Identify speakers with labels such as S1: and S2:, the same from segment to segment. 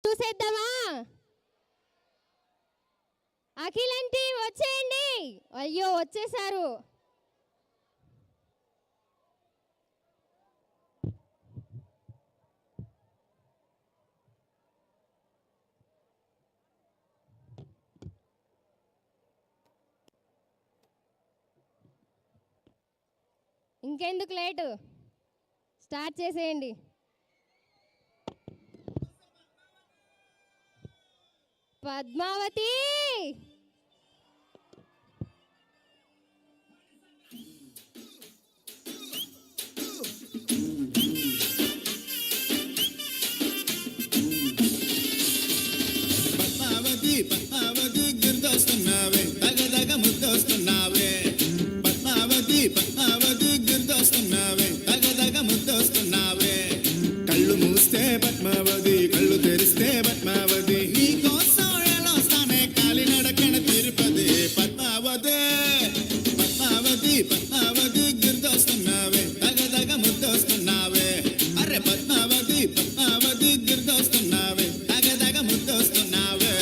S1: చూసేద్దామా? అఖిలంటి వచ్చేయండి. అయ్యో వచ్చేసారు. ఇంకెందుకు లేటు, స్టార్ట్ చేసేయండి. పద్మావతి
S2: పద్మావతి గుర్తొస్తున్నావే, తగదగ ముద్దొస్తున్నావే. పద్మావతి గుర్తొస్తున్నావే, తగదగ ముద్దొస్తున్నావే. కళ్ళు మూస్తే పద్మావతి, కళ్ళు తెరిస్తే పద్మావతి, నీకోసం ఎలా వస్తానే కాలినడకన తిరుపతి. పద్మావతి గుర్తొస్తున్నావే, తగదగ ముద్దొస్తున్నావే. అరే పద్మావతి గుర్తొస్తున్నావే, తగదగ ముద్దొస్తున్నావే.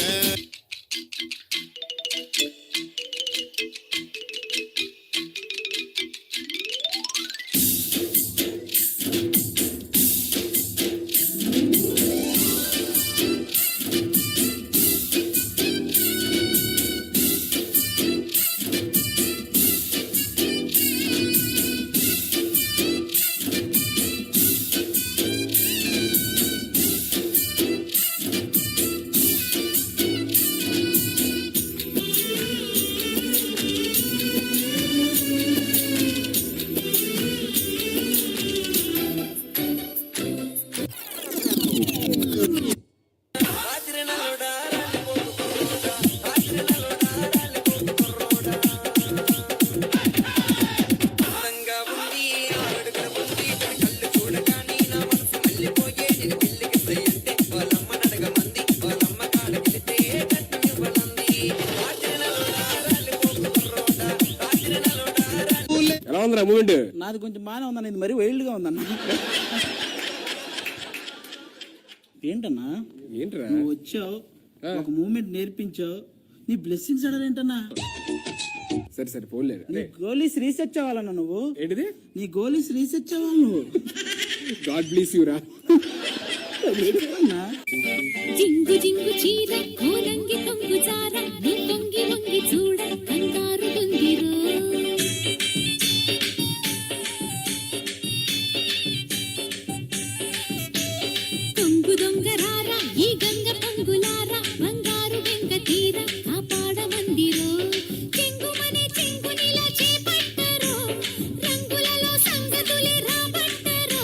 S3: నాది కొంచెం బాగానే ఉందన్న, ఇది మరీ వైల్డ్గా ఉందన్న. ఏంటన్నా
S4: ఏంట్రా
S3: నువ్వు వచ్చావు, ఒక మూమెంట్ నేర్పించావు, నీ బ్లెస్సింగ్స్ అడరేంటన్నా?
S4: సరే సరే పోలేదు.
S3: నీ గోలీస్ రీసెర్చ్ అవ్వాలన్నా నువ్వు.
S4: ఏంటిది?
S3: నీ గోలీస్ రీసెర్చ్ అవ్వాలి నువ్వు.
S4: గాడ్ బ్లెస్ యు రా.
S5: జింగు జింగు చీర కోలంగి కొంగు చార నీ కొంగి వంగి చూడ కంగారు గుందిరో. కొంగు దొంగరార ఈ గంగ పొంగులార బంగారు గంగ తీర కాపాడ మందిరో. చెంగుమనే చెంగునిలా చేపట్టరో, రంగులలో సంగతులే రాబట్టరో,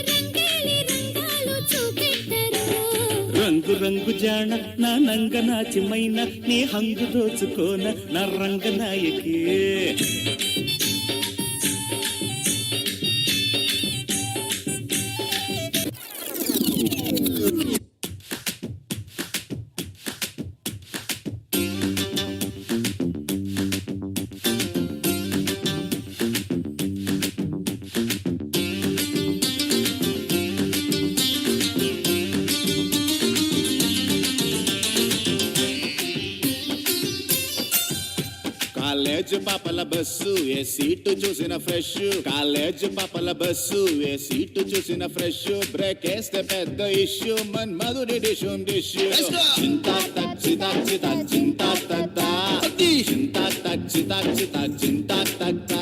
S5: రంగేలి రంగాలు చూపెట్టరో.
S6: రంగు రంగు జాణ నా నంగ నాచిమైన నీ హంగు దోచుకోన నా రంగ నాయకే.
S2: కాలేజ్ పాపల బస్సు ఏ సీటు చూసిన ఫ్రెష్, కాలేజ్ పాపల బస్సు ఏ సీటు చూసిన ఫ్రెష్. బ్రేక్ వేస్తే పెద్ద ఇష్యూ, మన్మధుడి డిషుం డిష్. చింతా తక్ చితా చితా చింతా తత్తా, చింతా తక్ చితా చితా చింతా తత్తా.